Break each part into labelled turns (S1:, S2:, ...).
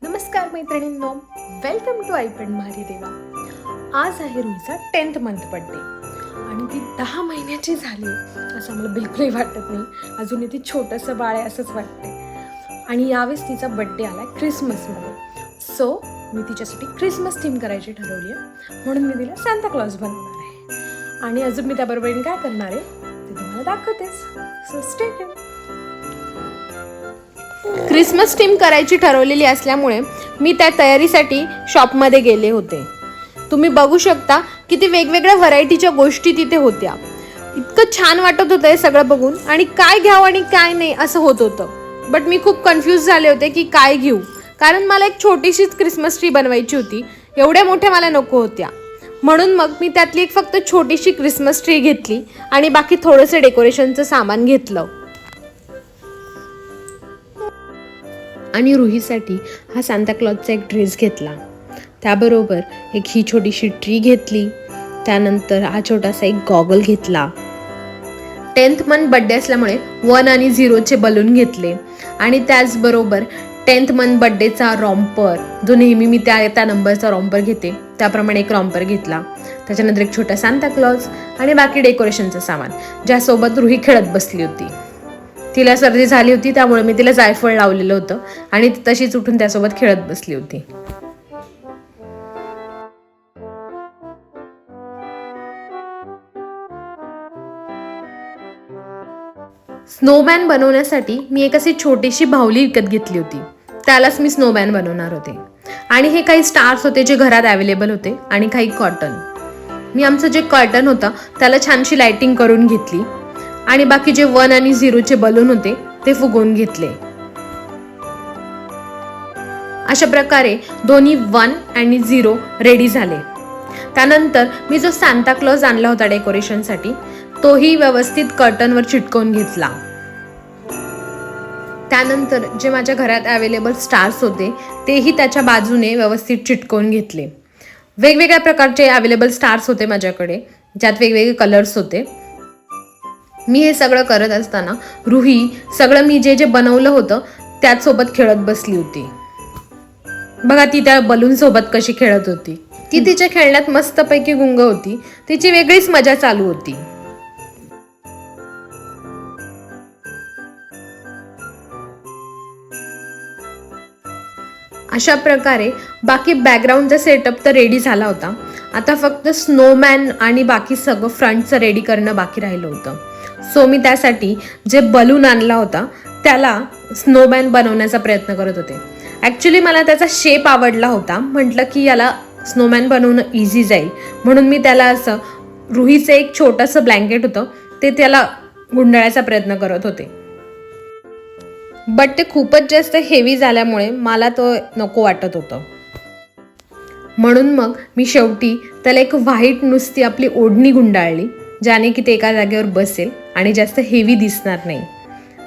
S1: नमस्कार मैत्रिणींनो, welcome to आईपण मारी देवा. आज आहे रुईचा 10th मंथ बर्थडे आणि ती 10 महिन्याची झाली असं मला बिलकुलही वाटत नाही. अजूनही ती छोटंसं बाळ आहे असंच वाटते. आणि यावेळेस तिचा बर्थडे आला आहे क्रिसमसमध्ये. सो मी तिच्यासाठी क्रिसमस थीम करायची ठरवली आहे, म्हणून मी तिला सांता क्लॉज बनवणार आहे. आणि अजून मी त्याबरोबर काय करणार आहे ते तुम्हाला दाखवतेच. So stay tune. Christmas theme करायची ठरवलेली असल्यामुळे मी त्या तयारीसाठी शॉपमध्ये गेले होते. तुम्ही बघू शकता किती वेगवेगळ्या व्हरायटीच्या गोष्टी तिथे होत्या. इतकं छान वाटत होतं हे सगळं बघून, आणि काय घ्यावं आणि काय नाही असं होत होतं. बट मी खूप कन्फ्यूज झाले होते की काय घेऊ, कारण मला एक छोटीशीच क्रिसमस ट्री बनवायची होती. एवढ्या मोठ्या मला नको होत्या, म्हणून मग मी त्यातली एक फक्त छोटीशी क्रिसमस ट्री घेतली आणि बाकी थोडंसं डेकोरेशनचं सामान घेतलं. आणि रुहीसाठी हा सांता क्लॉजचा एक ड्रेस घेतला. त्याबरोबर एक ही छोटीशी ट्री घेतली. त्यानंतर हा छोटासा एक गॉगल घेतला. 10th मंथ बड्डे असल्यामुळे 1 आणि 0चे बलून घेतले. आणि त्याचबरोबर 10th मंथ बड्डेचा रॉम्पर, जो नेहमी मी त्या नंबरचा रॉम्पर घेते त्याप्रमाणे एक रॉम्पर घेतला. त्याच्यानंतर एक छोटा सांता क्लॉज आणि बाकी डेकोरेशनचं सामान, ज्यासोबत रुही खेळत बसली होती. तिला सर्दी झाली होती, त्यामुळे मी तिला जायफळ लावलेलं होतं आणि ती तशीच उठून त्यासोबत खेळत बसली होती. स्नोमॅन बनवण्यासाठी मी एक अशी छोटीशी बाहुली विकत घेतली होती. त्यालाच मी स्नोमॅन बनवणार होते. आणि हे काही स्टार्स होते जे घरात अवेलेबल होते आणि काही कॉटन. मी आमचं जे कर्टन होतं त्याला छानशी लाइटिंग करून घेतली आणि बाकी जे 1 आणि 0चे बलून होते ते फुगवून घेतले. अशा प्रकारे दोन्ही 1 आणि 0 रेडी झाले. त्यानंतर मी जो सांता क्लॉज आणला होता डेकोरेशनसाठी तोही व्यवस्थित कर्टनवर चिटकवून घेतला. त्यानंतर जे माझ्या घरात अवेलेबल स्टार्स होते तेही त्याच्या बाजूने व्यवस्थित चिटकवून घेतले. वेगवेगळ्या प्रकारचे अवेलेबल स्टार्स होते माझ्याकडे, ज्यात वेगवेगळे कलर्स होते. मी हे सगळं करत असताना रुही सगळं मी जे बनवलं होतं त्याचसोबत खेळत बसली होती. बघा ती त्या बलून सोबत कशी खेळत होती. ती तिच्या खेळण्यात मस्तपैकी गुंग होती. तिची वेगळीच मजा चालू होती. अशा प्रकारे बाकी बॅकग्राऊंडचा सेटअप तर रेडी झाला होता. आता फक्त स्नोमॅन आणि बाकी सगळं फ्रंटचं रेडी करणं बाकी राहिलं होतं. सो मी त्यासाठी जे बलून आणला होता त्याला स्नोमॅन बनवण्याचा प्रयत्न करत होते. ॲक्च्युली मला त्याचा शेप आवडला होता. म्हटलं की याला स्नोमॅन बनवणं इझी जाईल, म्हणून मी त्याला असं रुहीचं एक छोटंसं ब्लँकेट होतं ते त्याला गुंडाळायचा प्रयत्न करत होते. बट ते खूपच जास्त हेवी झाल्यामुळे मला तो नको वाटत होतं. म्हणून मग मी शेवटी त्याला एक व्हाईट नुसती आपली ओढणी गुंडाळली, ज्याने की ते एका जागेवर बसेल आणि जास्त हेवी दिसणार नाही.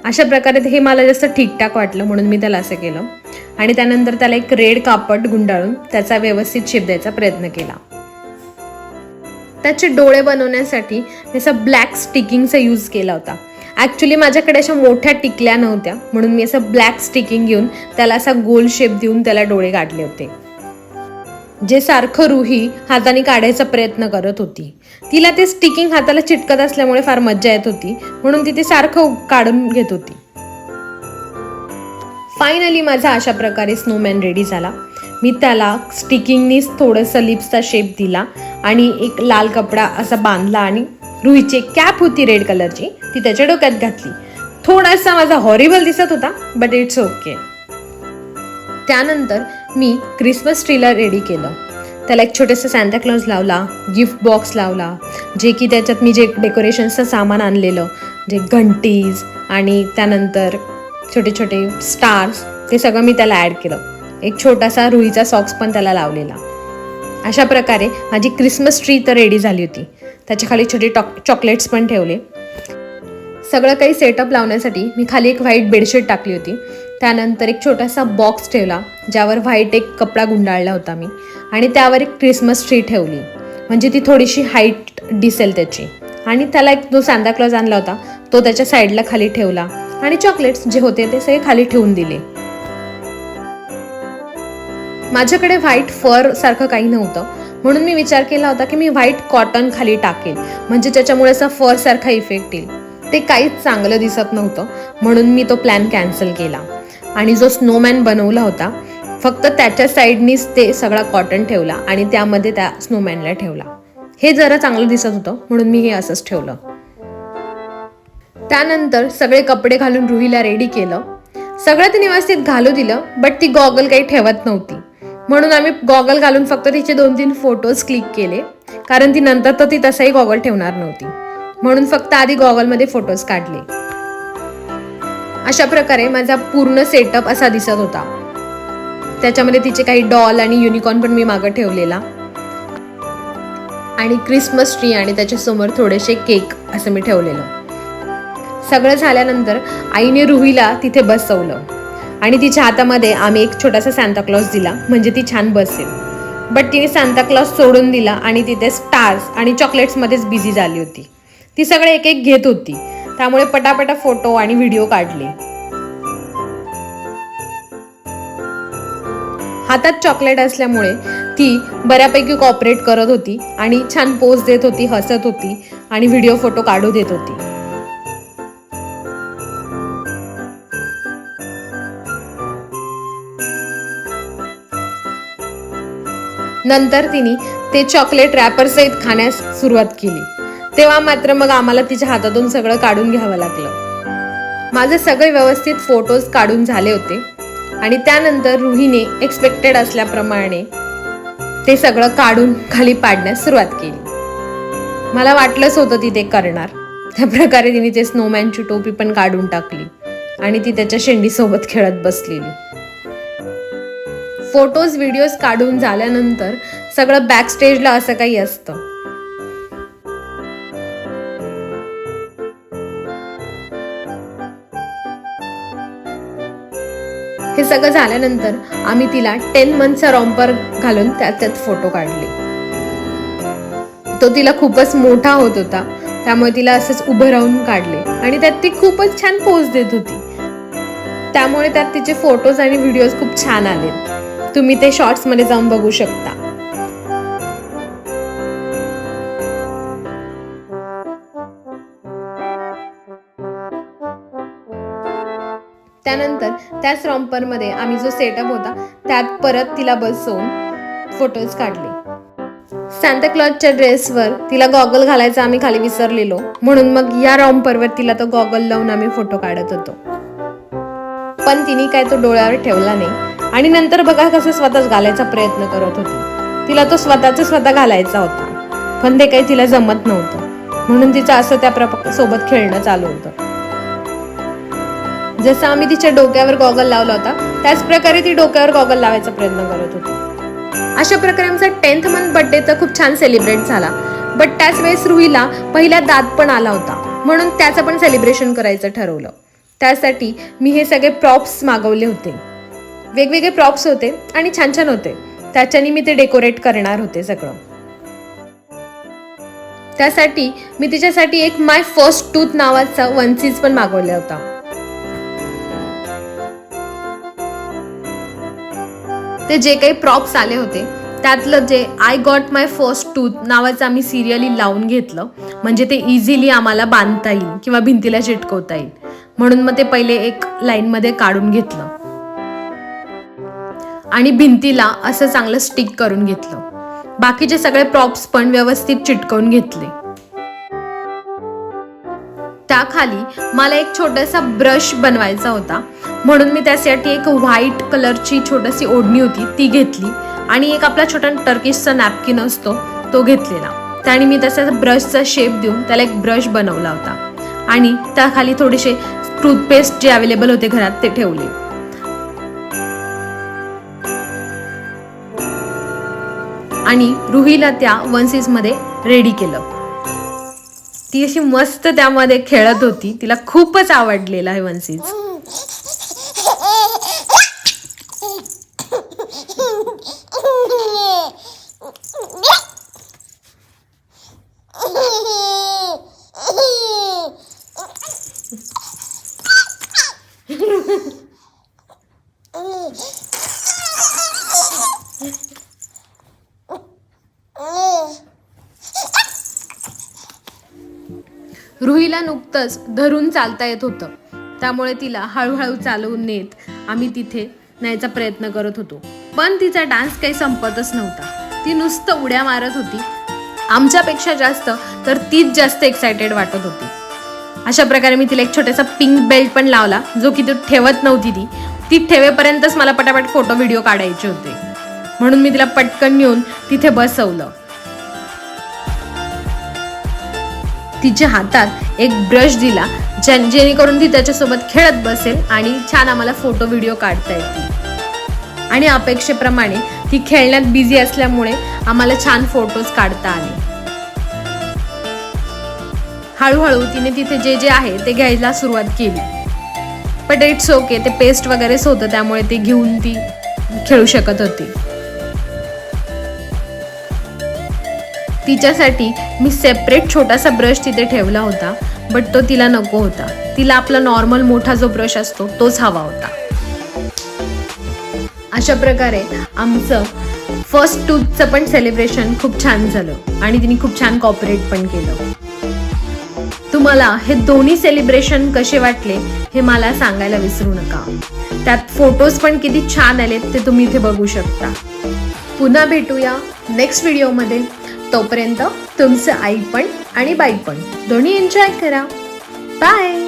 S1: अशा प्रकारे हे मला जास्त ठीकठाक वाटलं, म्हणून मी त्याला असं केलं. आणि त्यानंतर त्याला एक रेड कापड गुंडाळून त्याचा व्यवस्थित शेप द्यायचा प्रयत्न केला. त्याचे डोळे बनवण्यासाठी मी असं ब्लॅक स्टिकिंगचा यूज केला होता. ॲक्च्युली माझ्याकडे अशा मोठ्या टिकल्या नव्हत्या, म्हणून मी असं ब्लॅक स्टिकिंग घेऊन त्याला असा गोल शेप देऊन त्याला डोळे काढले होते. जे सारखं रुही हाताने काढायचा प्रयत्न करत होती. तिला ते स्टिकिंग हाताला चिटकत असल्यामुळे फार मज्जा येत होती, म्हणून ती ते सारखं काढून घेत होती. फायनली माझा अशा प्रकारे स्नोमॅन रेडी झाला. मी त्याला स्टिकिंगनीच थोडंसं लिप्सचा शेप दिला आणि एक लाल कपडा असा बांधला आणि रुहीची कॅप होती रेड कलरची ती त्याच्या डोक्यात घातली. थोडासा माझा हॉरिबल दिसत होता, बट इट्स ओके. त्यानंतर मी क्रिसमस ट्रीला रेडी केलं. त्याला एक छोटेसा सांता क्लॉज लावला, गिफ्ट बॉक्स लावला, जे की त्याच्यात मी जे डेकोरेशनचं सामान आणलेलं, जे घंटीज आणि त्यानंतर छोटे छोटे स्टार्स, ते सगळं मी त्याला ॲड केलं. एक छोटासा रुहीचा सॉक्स पण त्याला लावलेला. अशा प्रकारे माझी क्रिसमस ट्री तर रेडी झाली होती. त्याच्या खाली छोटे चॉकलेट्स पण ठेवले. सगळं काही सेटअप लावण्यासाठी मी खाली एक व्हाईट बेडशीट टाकली होती. त्यानंतर एक छोटासा बॉक्स ठेवला, ज्यावर व्हाईट एक कपडा गुंडाळला होता मी, आणि त्यावर एक क्रिसमस ट्री ठेवली, म्हणजे ती थोडीशी हाईट दिसेल त्याची. आणि त्याला एक जो सांता क्लॉज आणला होता तो त्याच्या साईडला खाली ठेवला आणि चॉकलेट्स जे होते ते सगळे खाली ठेवून दिले. माझ्याकडे व्हाईट फर सारखं काही नव्हतं, म्हणून मी विचार केला होता की मी व्हाईट कॉटन खाली टाकेल, म्हणजे त्याच्यामुळे असा फर सारखा इफेक्ट येईल. ते काहीच चांगलं दिसत नव्हतं, म्हणून मी तो प्लॅन कॅन्सल केला. आणि जो स्नोमॅन बनवला होता फक्त त्याच्या साईडनीच ते सगळा कॉटन ठेवला आणि त्यामध्ये त्या स्नोमॅनला ठेवला. हे जरा चांगलं दिसत होतं, म्हणून मी हे असंच ठेवलं. त्यानंतर सगळे कपडे घालून रुहीला रेडी केलं. सगळं तिने व्यवस्थित घालू दिलं, बट ती गॉगल काही ठेवत नव्हती, म्हणून आम्ही गॉगल घालून फक्त तिचे 2-3 फोटोज क्लिक केले, कारण ती नंतर तर ती तसाही गॉगल ठेवणार नव्हती, म्हणून फक्त आधी गॉगलमध्ये फोटोज काढले. अशा प्रकारे माझा पूर्ण सेटअप असा दिसत होता. त्याच्यामध्ये तिचे काही डॉल आणि युनिकॉर्न पण मी मागं ठेवलेला, आणि क्रिसमस ट्री आणि त्याच्यासमोर थोडेसे केक असं मी ठेवलेलं. सगळं झाल्यानंतर आईने रुहीला तिथे बसवलं आणि तिच्या हातामध्ये आम्ही एक छोटासा सांताक्लॉज दिला, म्हणजे ती छान बसेल. बट तिने सांताक्लॉज सोडून दिला आणि तिथे स्टार्स आणि चॉकलेट्समध्येच बिझी झाली होती. ती सगळे एक एक घेत होती, त्यामुळे पटापटा फोटो आणि व्हिडिओ काढले. हातात चॉकलेट असल्यामुळे ती बऱ्यापैकी कॉपरेट करत होती आणि छान पोज देत होती, हसत होती आणि व्हिडिओ फोटो काढू देत होती. नंतर तिने ते चॉकलेट रॅपर सहित खाण्यास सुरुवात केली. तेव्हा मात्र मग आम्हाला तिच्या हातातून सगळं काढून घ्यावं लागलं. माझे सगळे व्यवस्थित फोटोज काढून झाले होते आणि त्यानंतर रुहीने एक्सपेक्टेड असल्याप्रमाणे ते सगळं काढून खाली पाडण्यास सुरुवात केली. मला वाटलंच होतं ती ते करणार. त्या प्रकारे तिने ते स्नोमॅनची टोपी पण काढून टाकली आणि ती त्याच्या शेंडीसोबत खेळत बसलेली. फोटोज व्हिडिओज काढून झाल्यानंतर सगळं बॅक स्टेजला असं काही असतं. हे सगळं झाल्यानंतर आम्ही तिला 10 मंथचा रॉम्पर घालून त्यात फोटो काढले. तो तिला खूपच मोठा होत होता, त्यामुळे तिला असंच उभं राहून काढले आणि त्यात ती खूपच छान पोज देत होती. त्यामुळे त्यात तिचे फोटोज आणि व्हिडिओज खूप छान आले. तुम्ही ते शॉर्ट्स मध्ये जाऊन बघू शकता. त्यानंतर त्याच रॉम्पर मध्ये आम्ही जो सेटअप होता त्यात परत तिला बसवून फोटोज काढले. सांताक्लॉजच्या ड्रेसवर तिला गॉगल घालायचा आम्ही खाली विसरलेलो, म्हणून मग या रॉम्परवर तिला तो गॉगल लावून आम्ही फोटो काढत होतो. पण तिने काय तो डोळ्यावर ठेवला नाही आणि नंतर बघा कसं स्वतःच घालायचा प्रयत्न करत होती. तिला तो स्वतः घालायचा होता, पण ते काही तिला जमत नव्हतं, म्हणून तिचं असं त्या सोबत खेळणं चालू होतं. जसं आम्ही तिच्या डोक्यावर गॉगल लावला होता त्याच प्रकारे ती डोक्यावर गॉगल लावायचा प्रयत्न करत होती. अशा प्रकारे आमचा 10th मंथ बर्थडे तर खूप छान सेलिब्रेट झाला. बट त्याच वेळेस रुहीला पहिला दात पण आला होता, म्हणून त्याचं पण सेलिब्रेशन करायचं ठरवलं. त्यासाठी मी हे सगळे प्रॉप्स मागवले होते. वेगवेगळे प्रॉप्स होते आणि छान छान होते. त्याच्याने मी ते डेकोरेट करणार होते सगळं. त्यासाठी मी तिच्यासाठी एक माय फर्स्ट टूथ नावाचा वनसीज पण मागवला होता. ते जे काही प्रॉप्स आले होते त्यातलं जे I got my first tooth नावाचं आम्ही सिरियली लावून घेतलं, म्हणजे ते इझिली आम्हाला बांधता येईल किंवा भिंतीला चिटकवता येईल, म्हणून मग ते पहिले एक लाईन मध्ये काढून घेतलं आणि भिंतीला असं चांगलं स्टिक करून घेतलं. बाकीचे सगळे प्रॉप्स पण व्यवस्थित चिटकवून घेतले. त्याखाली मला एक छोटासा ब्रश बनवायचा होता, म्हणून मी त्यासाठी एक व्हाईट कलरची छोटीशी ओढणी होती ती घेतली आणि एक आपला छोटा टर्किशचा नॅपकिन असतो तो घेतलेला. त्याने मी तसा ब्रशचा शेप देऊन त्याला एक ब्रश बनवला होता आणि त्याखाली थोडेसे टूथपेस्ट जे अवेलेबल होते घरात ते ठेवले. आणि रुहीला त्या वनसीज मध्ये रेडी केलं. ती अशी मस्त त्यामध्ये खेळत होती, तिला खूपच आवडलेला आहे वनसीज. रुहीला नुकतंच धरून चालता येत होतं, त्यामुळे तिला हळूहळू चालवून नेत आम्ही तिथे न्यायचा प्रयत्न करत होतो. पण तिचा डान्स काही संपतच नव्हता. ती नुसतं उड्या मारत होती. आमच्यापेक्षा जास्त तर तीच जास्त एक्सायटेड वाटत होती. अशा प्रकारे मी तिला एक छोटासा पिंक बेल्ट पण लावला, जो की ती ठेवत नव्हती. ती ठेवेपर्यंतच मला पटापट फोटो व्हिडिओ काढायचे होते, म्हणून मी तिला पटकन नेऊन तिथे बसवलं. तिच्या हातात एक ब्रश दिला, जेणेकरून ती त्याच्यासोबत खेळत बसेल आणि छान आम्हाला फोटो व्हिडिओ काढता येतील. आणि अपेक्षेप्रमाणे ती खेळण्यात बिझी असल्यामुळे आम्हाला छान फोटोज काढता आले. हळूहळू तिने तिथे जे जे आहे ते घ्यायला सुरुवात केली. बट इट्स ओके, ते पेस्ट वगैरेच होतं, त्यामुळे ते घेऊन ती खेळू शकत होती. तिच्यासाठी मी सेपरेट छोटासा ब्रश तिथे ठेवला होता, बट तो तिला नको होता. तिला आपला नॉर्मल मोठा जो ब्रश असतो तोच हवा होता. अशा प्रकारे आमचं फर्स्ट टूथचं पण सेलिब्रेशन खूप छान झालं आणि तिने खूप छान कॉपरेट पण केलं. तुम्हाला हे दोन्ही सेलिब्रेशन कसे वाटले हे मला सांगायला विसरू नका. त्यात फोटोज पण किती छान आलेत ते तुम्ही इथे बघू शकता. पुन्हा भेटूया नेक्स्ट व्हिडिओमध्ये. तोपर्यंत तुमचं आई पण आणि बाई पण दोन्ही एन्जॉय करा. बाय.